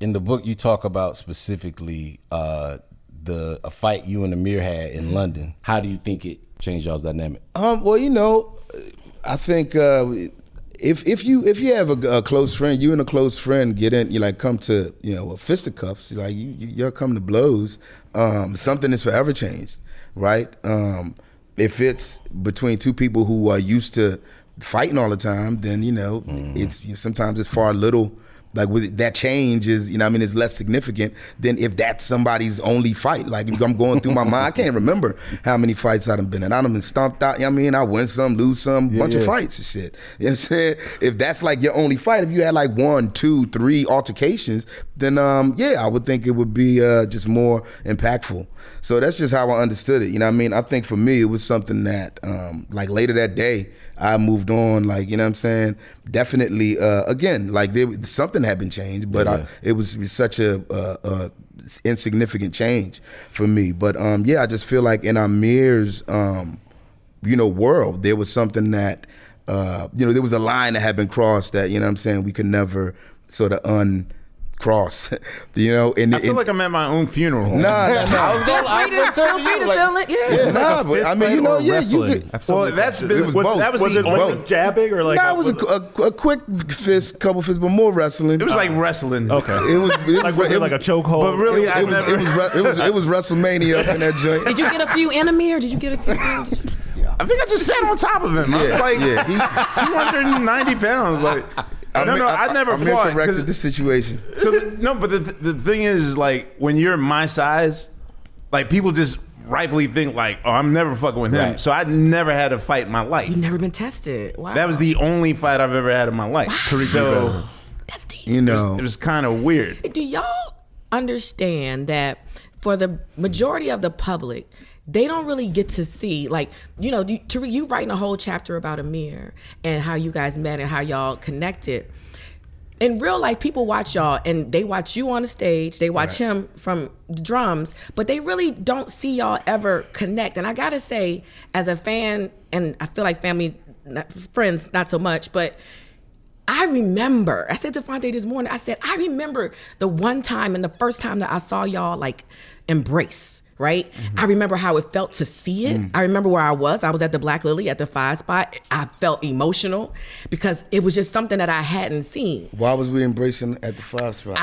In the book, you talk about specifically a fight you and Ahmir had in London. How do you think it changed y'all's dynamic? Well, I think if you have a close friend, you and a close friend get in, you like come to fisticuffs, like you're coming to blows. Something is forever changed, right? If it's between two people who are used to fighting all the time, then it's sometimes it's far little. Like with that change is, it's less significant than if that's somebody's only fight. Like I'm going through my mind, I can't remember how many fights I've been in. I've been stomped out, I win some, lose some, bunch of fights and shit. You know what I'm saying? If that's like your only fight, if you had like 1, 2, 3 altercations, then I would think it would be just more impactful. So that's just how I understood it. I think for me, it was something that like later that day, I moved on, like, definitely, again, like something had been changed, but it was such a insignificant change for me. But I just feel like in Ahmir's, world, there was something that, there was a line that had been crossed that, we could never sort of uncross, and I feel like I'm at my own funeral. Feel free to feel it. Yeah. Nah, but I mean, Well, that's been, it was both. That was It was both. Jabbing or like? Nah, it was a quick fist, couple fists, but more wrestling. It was like wrestling. Okay. It was like a chokehold. But really, it was WrestleMania up in that joint. Did you get a few Ahmir? Did you get a few? I think I just sat on top of him. I was like 290 pounds. Like. I never fought. Corrected the situation. So but the thing is, like, when you're my size, like, people just rightfully think like, oh, I'm never fucking with him. Right. So I never had a fight in my life. You've never been tested. Wow. That was the only fight I've ever had in my life. Wow. So that's deep. It was kind of weird. Do y'all understand that for the majority of the public, they don't really get to see, like, you writing a whole chapter about Ahmir and how you guys met and how y'all connected. In real life, people watch y'all and they watch you on the stage, they watch him from the drums, but they really don't see y'all ever connect. And I gotta say, as a fan, and I feel like family, friends, not so much, but I said to Phonte this morning, I remember the one time and the first time that I saw y'all like embrace. Right? Mm-hmm. I remember how it felt to see it. I remember where I was. I was at the Black Lily at the 5 spot. I felt emotional because it was just something that I hadn't seen. Why was we embracing at the 5 spot?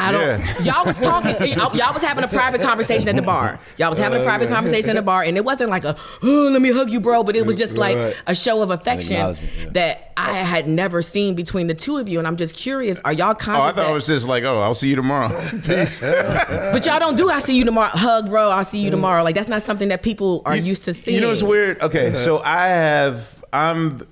Y'all was talking, y'all was having a private conversation at the bar. Y'all was having a private conversation at the bar, and it wasn't like let me hug you, bro, but it was just like a show of affection that I had never seen between the two of you, and I'm just curious, are y'all conscious? I thought it was just like, I'll see you tomorrow. But y'all don't do I see you tomorrow, hug, bro, I'll see you tomorrow. Like, that's not something that people are used to seeing. It's weird. Okay, so I'm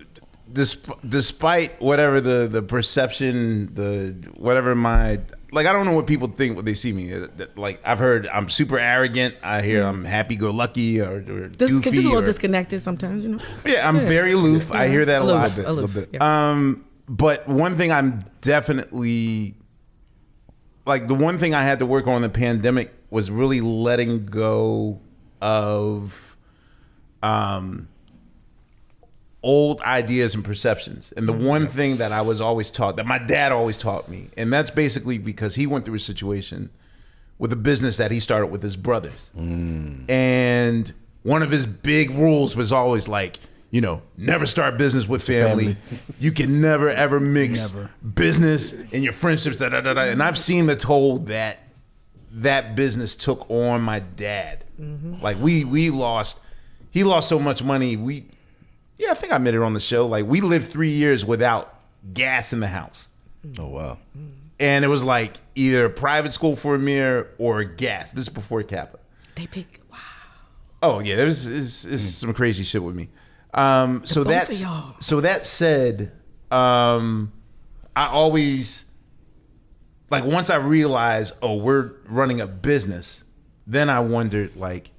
despite whatever the perception, whatever my, like, I don't know what people think when they see me. Like, I've heard I'm super arrogant. I hear I'm happy-go-lucky or goofy. Just a little disconnected sometimes, Yeah, I'm very aloof. I hear that a lot. Aloof. Yeah. But one thing I'm definitely, like, the one thing I had to work on in the pandemic was really letting go of old ideas and perceptions. And the one thing that I was always taught, that my dad always taught me, and that's basically because he went through a situation with a business that he started with his brothers. And one of his big rules was always like, never start business with family. You can never, ever mix business and your friendships, And I've seen the toll that business took on my dad. Like, he lost so much money. I think I admitted on the show, like, we lived 3 years without gas in the house. Oh, wow. And it was like either private school for Ahmir or gas. This is before Kappa. They pick, wow. Oh yeah, there's some crazy shit with me. So that said, I always, like, once I realized, we're running a business, then I wondered, like,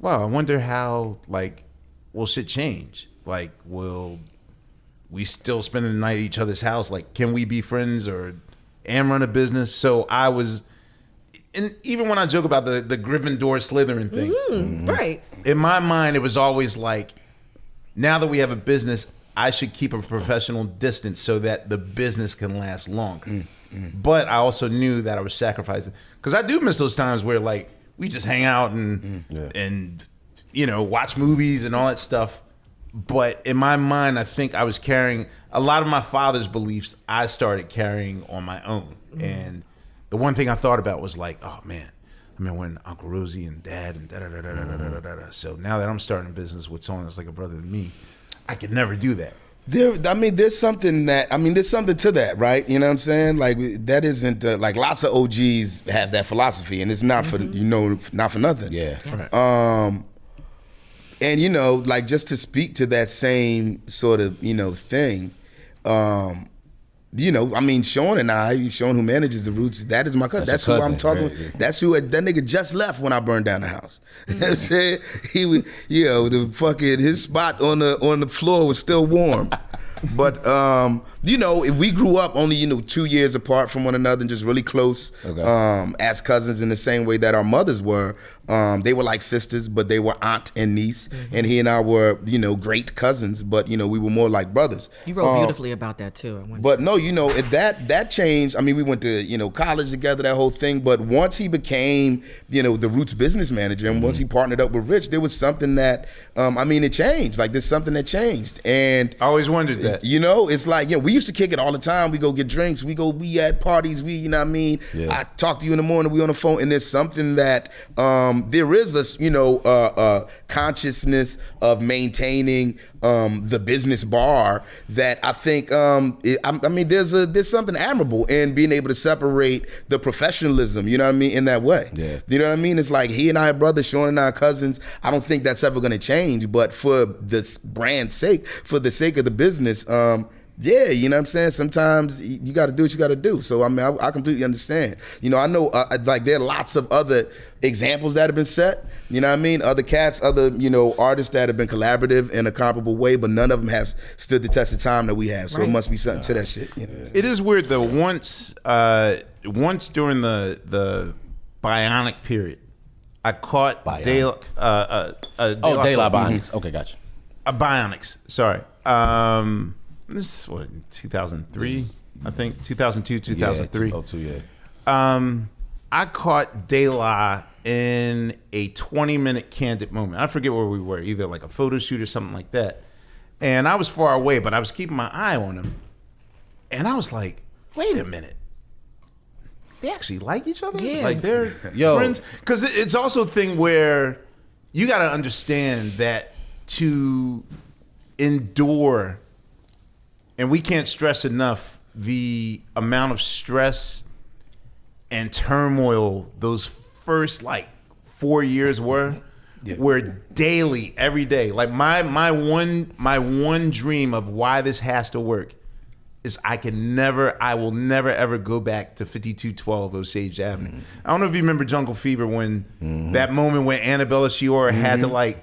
wow, I wonder how, like, will shit change? Like, will we still spend the night at each other's house? Like, can we be friends and run a business? So I was, and even when I joke about the Gryffindor Slytherin thing, right? In my mind, it was always like, now that we have a business, I should keep a professional distance so that the business can last longer. but I also knew that I was sacrificing. Because I do miss those times where like we just hang out and you know, watch movies and all that stuff. But in my mind, I think I was carrying a lot of my father's beliefs. I started carrying on my own, and the one thing I thought about was like, oh man, I mean, when Uncle Rosie and Dad and da-da-da-da-da-da-da-da. So now that I'm starting a business with someone that's like a brother to me, I could never do that. There's something to that, right? You know what I'm saying? Like that isn't like lots of OGs have that philosophy, and it's not for not for nothing. Yeah. Right. And you know, like just to speak to that same sort of thing. You know, I mean, Shawn who manages the Roots, that is my cousin. That's who I'm talking about. Yeah. That's who, that nigga just left when I burned down the house. You know what I'm saying? He was, his spot on the floor was still warm. But, we grew up only, 2 years apart from one another and just really close as cousins in the same way that our mothers were. They were like sisters, but they were aunt and niece. Mm-hmm. And he and I were, great cousins, but, we were more like brothers. You wrote beautifully about that, too. But no, that changed. I mean, we went to, college together, that whole thing. But once he became, the Roots business manager, and once he partnered up with Rich, there was something that, it changed. Like, there's something that changed. And I always wondered that. It's like, we used to kick it all the time. We go get drinks. We at parties. Yeah. I talk to you in the morning. We on the phone. And there's something that, there is a consciousness of maintaining the business bar that I think there's something admirable in being able to separate the professionalism, in that way. Yeah. You know what I mean? It's like he and I are brothers, Shawn and I are cousins. I don't think that's ever going to change, but for this brand's sake, for the sake of the business, yeah, you know what I'm saying? Sometimes you got to do what you got to do. So, I completely understand. I know, there are lots of other examples that have been set, other cats, other, artists that have been collaborative in a comparable way, but none of them have stood the test of time that we have. So It must be something to that shit. It is weird though. Once during the Bionic period, I caught Daylight Bionics. Okay, gotcha. Bionics, sorry. This is what, 2003, I think, 2002, 2003. Yeah, 2002, yeah. I caught De La in a 20-minute candid moment. I forget where we were, either like a photo shoot or something like that. And I was far away, but I was keeping my eye on him. And I was like, wait a minute. They actually like each other? Yeah. Like they're friends? Because it's also a thing where you got to understand that to endure, and we can't stress enough the amount of stress and turmoil those first 4 years were daily, every day. Like my one dream of why this has to work is I will never ever go back to 5212 Osage Avenue. Mm-hmm. I don't know if you remember Jungle Fever when that moment when Annabella Sciorra had to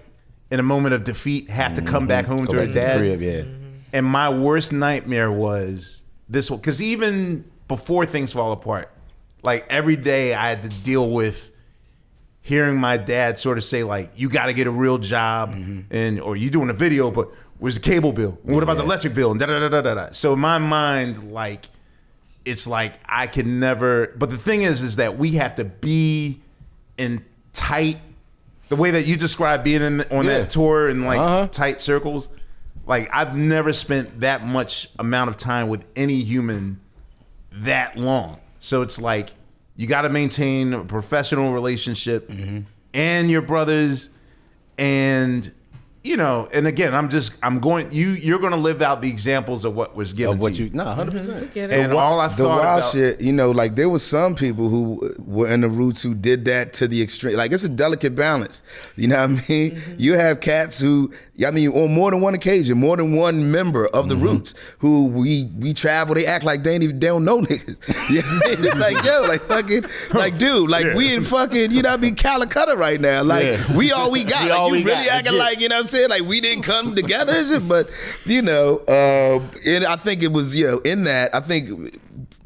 in a moment of defeat have to come back home to her dad. Crib, yeah. And my worst nightmare was this one, because even before things fall apart, every day I had to deal with hearing my dad sort of say you got to get a real job, or you doing a video, but where's the cable bill? And what about the electric bill? And da-da-da-da-da-da. So in my mind, it's I can never, but the thing is that we have to be in tight, the way that you describe being on that tour in tight circles. I've never spent that much amount of time with any human that long. So it's you got to maintain a professional relationship and your brothers, and and again, you're going to live out the examples of what was given to you. 100%. And all I thought about shit, there was some people who were in the Roots who did that to the extreme. It's a delicate balance. You know what I mean? Mm-hmm. You have cats who, on more than one occasion, more than one member of the Roots who we travel, they act like they don't know niggas. You know what I mean? It's fucking, dude, we in fucking, Calcutta right now. We all we got. You really acting like, saying we didn't come together, but and I think it was in that I think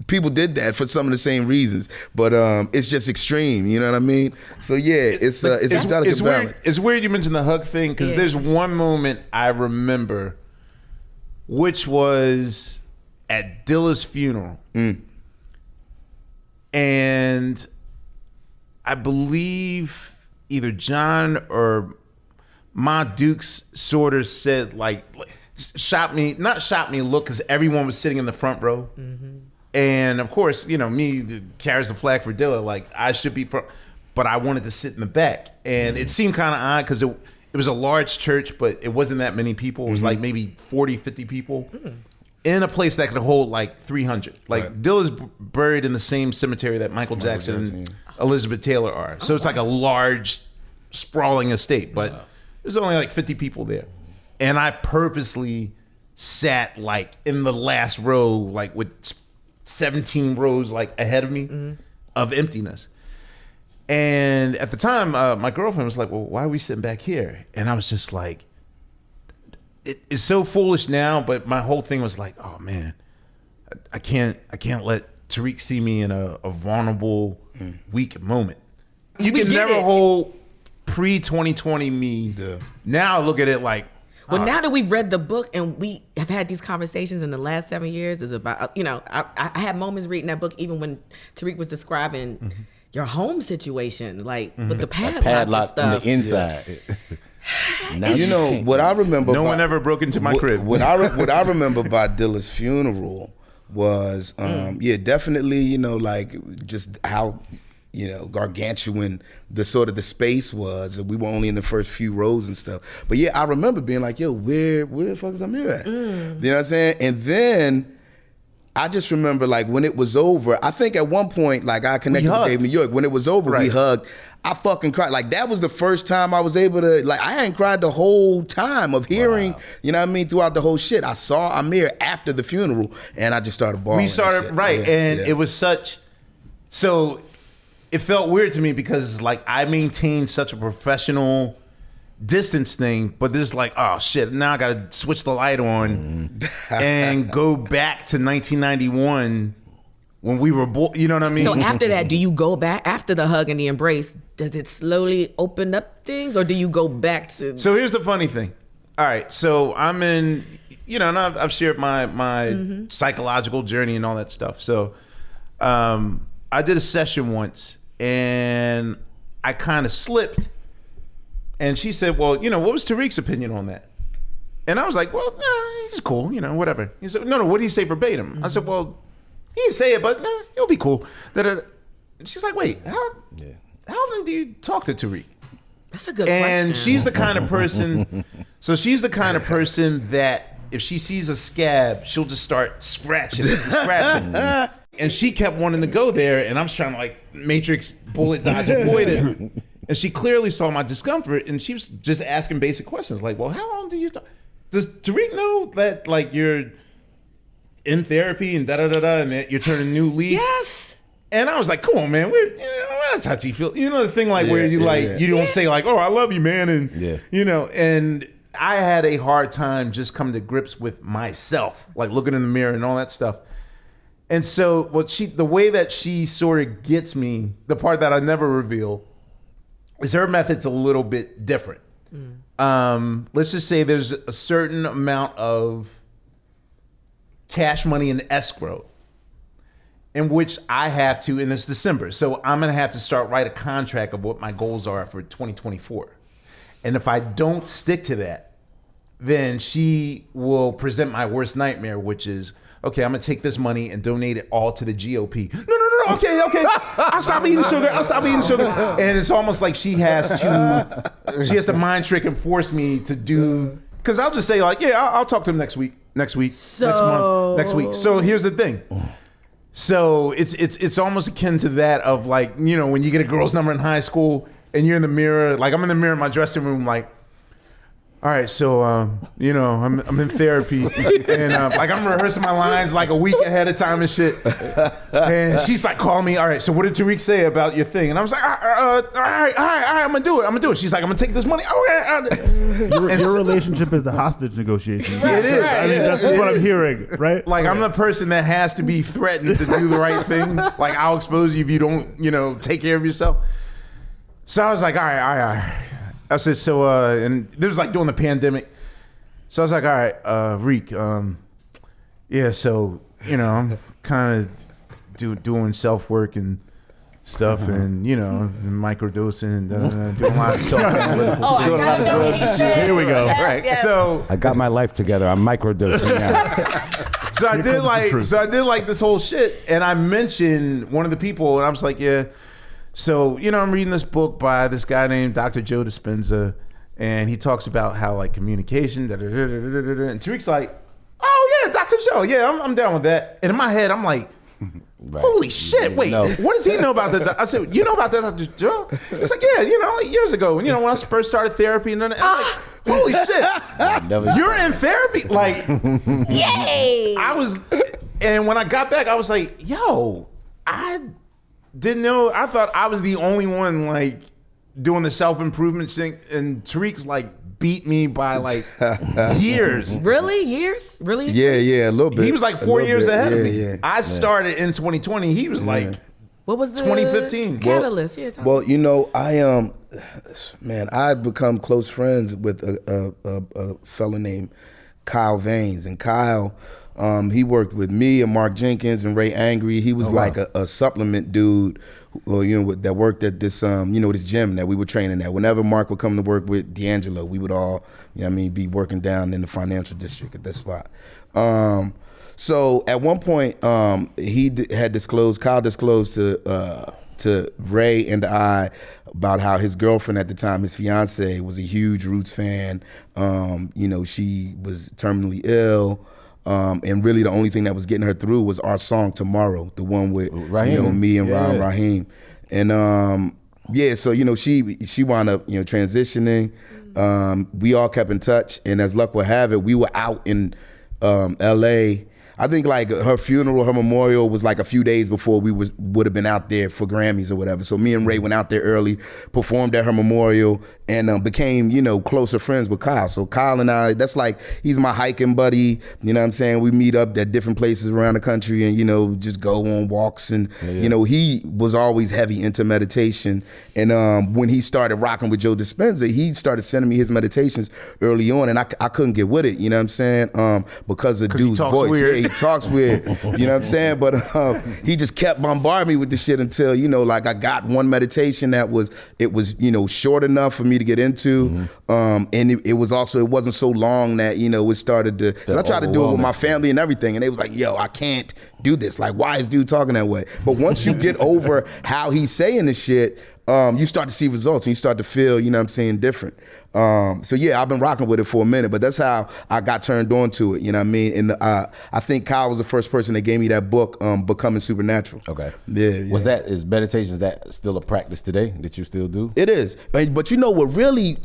people did that for some of the same reasons, but it's just extreme, you know what I mean? So it's a delicate balance. It's weird you mentioned the hug thing, because there's one moment I remember, which was at Dilla's funeral, And I believe either John or Ma Dukes sort of said like not shot me a look, because everyone was sitting in the front row. And of course, you know, me that carries the flag for Dilla, like I should be front, but I wanted to sit in the back. And it seemed kind of odd because it was a large church, but it wasn't that many people. It was like maybe 40, 50 people in a place that could hold like 300. Like Dilla's buried in the same cemetery that Michael Jackson and Elizabeth Taylor are. So it's like a large, sprawling estate, but there's only like 50 people there. And I purposely sat like in the last row, like with 17 rows like ahead of me of emptiness. And at the time, my girlfriend was like, well, why are we sitting back here? And I was just like, it's so foolish now, but my whole thing was like, oh man, I can't let Tariq see me in a vulnerable, weak moment. You can never hold pre-2020 me. Yeah. Now I look at it like, well, now that we've read the book and we have had these conversations in the last 7 years, is about, you know, I had moments reading that book even when Tariq was describing your home situation, like with the padlock stuff on the inside. Now, you know what I remember. No one ever broke into my crib. What I remember about Dilla's funeral was, definitely, you know, like just how, you know, gargantuan the sort of the space was. We were only in the first few rows and stuff. But yeah, I remember being like, yo, where the fuck is Ahmir at? You know what I'm saying? And then I just remember like when it was over, I think at one point, like I connected with Dave New York. When it was over, we hugged. I fucking cried. Like that was the first time I was able to, like I hadn't cried the whole time of hearing, you know what I mean, throughout the whole shit. I saw Ahmir after the funeral and I just started bawling. We started, it was such, so it felt weird to me because like I maintained such a professional distance thing, but this is like, oh shit, now I gotta switch the light on and go back to 1991 when we were born, you know what I mean? So after that, do you go back, after the hug and the embrace, does it slowly open up things or do you go back to? So here's the funny thing. All right, so I'm in, you know, and I've shared my psychological journey and all that stuff. So I did a session once and I kind of slipped. And she said, well, you know, what was Tariq's opinion on that? And I was like, well, no, he's cool, you know, whatever. He said, no, what did he say verbatim? I said, well, he didn't say it, but no, it'll be cool. She's like, wait, how often do you talk to Tariq? That's a good question. And she's the kind of person, that if she sees a scab, she'll just start scratching it and scratching it. And she kept wanting to go there, and I'm trying to like Matrix bullet dodge avoid it. And she clearly saw my discomfort, and she was just asking basic questions like, well, how long do you talk? Does Tariq know that like you're in therapy and and that you're turning a new leaf? Yes. And I was like, come on, man, we're that's how you feel. You know the thing like where you you don't say like, oh, I love you, man, and you know, and I had a hard time just coming to grips with myself, like looking in the mirror and all that stuff. And so the way that she sort of gets me, the part that I never reveal, is her method's a little bit different. Let's just say there's a certain amount of cash money in escrow in which I have to, and it's December, so I'm gonna have to write a contract of what my goals are for 2024. And if I don't stick to that, then she will present my worst nightmare, which is, okay, I'm gonna take this money and donate it all to the GOP. No, okay. I'll stop eating sugar. And it's almost like she has to mind trick and force me to do, because I'll just say like, yeah, I'll talk to him next week, next month, next week. So here's the thing. So it's almost akin to that of like, you know, when you get a girl's number in high school and you're in the mirror, like I'm in the mirror in my dressing room, like, all right, so you know, I'm in therapy, and like I'm rehearsing my lines like a week ahead of time and shit. And she's like calling me. All right, so what did Tariq say about your thing? And I was like, all right, I'm gonna do it. She's like, I'm gonna take this money. Your relationship is a hostage negotiation. It is. I mean, that's what I'm hearing, right? Like I'm the person that has to be threatened to do the right thing. Like I'll expose you if you don't, you know, take care of yourself. So I was like, all right. I said, so, and this was like during the pandemic. So I was like, all right, Reek, yeah, so, you know, I'm kind of doing self work and stuff, and microdosing and doing a lot of self-analytical. Doing a lot of drugs and shit. Here we go. Right. Yes. So I got my life together. I'm microdosing now. So I did like this whole shit, and I mentioned one of the people, and I was like, yeah. So I'm reading this book by this guy named Dr. Joe Dispenza, and he talks about how like communication, and Tariq's like, oh yeah, Dr. Joe, yeah, I'm down with that. And in my head, I'm like, holy shit, wait, what does he know about that? I said, you know about that, Dr. Joe? He's like, yeah, like years ago, when I first started therapy, and then I'm like, holy shit, you're in therapy? Like, Yay! And when I got back, I was like, yo, I didn't know. I thought I was the only one like doing the self-improvement thing, and Tariq's like beat me by like years. Really? Years? Really? Yeah, a little bit. He was like 4 years ahead of me. Yeah. I started in 2020. He was like What was the 2015 catalyst? I'd become close friends with a fellow named Kyle Vaines, and Kyle, he worked with me and Mark Jenkins and Ray Angry. He was like a supplement dude, that worked at this, this gym that we were training at. Whenever Mark would come to work with D'Angelo, we would all, be working down in the financial district at that spot. So at one point, Kyle disclosed to Ray and I about how his girlfriend at the time, his fiance, was a huge Roots fan. She was terminally ill. And really the only thing that was getting her through was our song Tomorrow, the one with Raheem. Me and Raheem. And so she wound up transitioning. We all kept in touch, and as luck would have it, we were out in LA. I think like her funeral, her memorial was like a few days before we would have been out there for Grammys or whatever. So me and Ray went out there early, performed at her memorial, and became, closer friends with Kyle. So Kyle and I, that's like, he's my hiking buddy. You know what I'm saying? We meet up at different places around the country and, just go on walks. And, he was always heavy into meditation. And when he started rocking with Joe Dispenza, he started sending me his meditations early on, and I couldn't get with it, you know what I'm saying? Because of dude's voice. Weird. Yeah, he talks weird, you know what I'm saying? But he just kept bombarding me with this shit until, like I got one meditation that was short enough for me to get into. And it wasn't so long that, it started to, cause I tried to do it with my family and everything, and they was like, yo, I can't do this. Like, why is dude talking that way? But once you get over how he's saying this shit, you start to see results and you start to feel, different. So yeah, I've been rocking with it for a minute, but that's how I got turned on to it, And I think Kyle was the first person that gave me that book, Becoming Supernatural. Okay. Yeah. Is meditation, is that still a practice today that you still do? It is. But what really,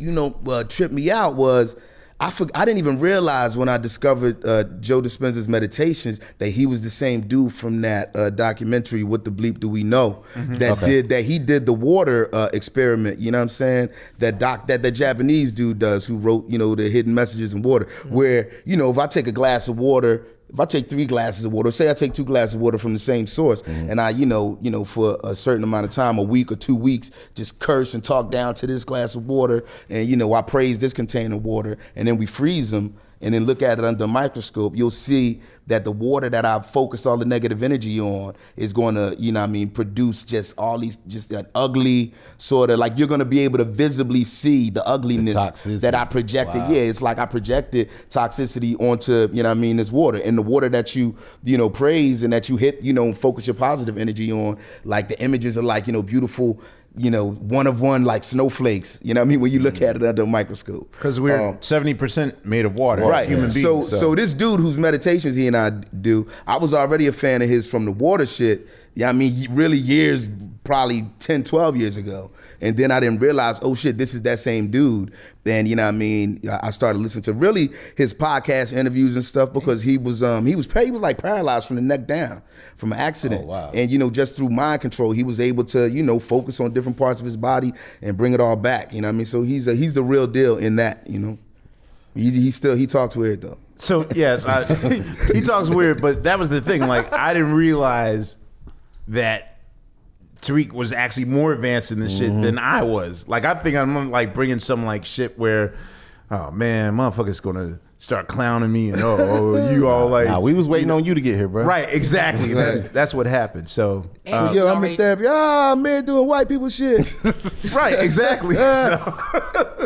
tripped me out was I didn't even realize when I discovered Joe Dispenza's meditations that he was the same dude from that documentary, What the Bleep Do We Know, that he did the water experiment, you know what I'm saying? That the Japanese dude does, who wrote, the hidden messages in water, where, if I take a glass of water, if I take 3 glasses of water, say I take 2 glasses of water from the same source, and I, for a certain amount of time, a week or 2 weeks, just curse and talk down to this glass of water, and I praise this container of water, and then we freeze them, and then look at it under a microscope, you'll see that the water that I've focused all the negative energy on is going to, produce just that ugly sort of, like, you're going to be able to visibly see the ugliness that I projected. Wow. Yeah, it's like I projected toxicity onto, this water. And the water that you praise and that you hit, focus your positive energy on, like the images are like, beautiful, one of one, like snowflakes, when you look at it under a microscope. Because we're 70% made of water, right? Human beings. So this dude whose meditations he and I do, I was already a fan of his from the water shit. Yeah, really years, probably 10, 12 years ago. And then I didn't realize, oh shit, this is that same dude. Then, I started listening to really his podcast interviews and stuff, because he was like paralyzed from the neck down from an accident. Oh, wow. And, just through mind control, he was able to, focus on different parts of his body and bring it all back. So he's the real deal in that, He talks weird though. So yes, he talks weird, but that was the thing. Like, I didn't realize that Tariq was actually more advanced in this shit than I was. Like, I think I'm like bringing some like shit where, oh man, motherfucker's gonna start clowning me and you all like. Nah, we was waiting on you to get here, bro. Right, exactly. That's what happened. So Yo, I'm in therapy. Man doing white people shit. right, exactly. So,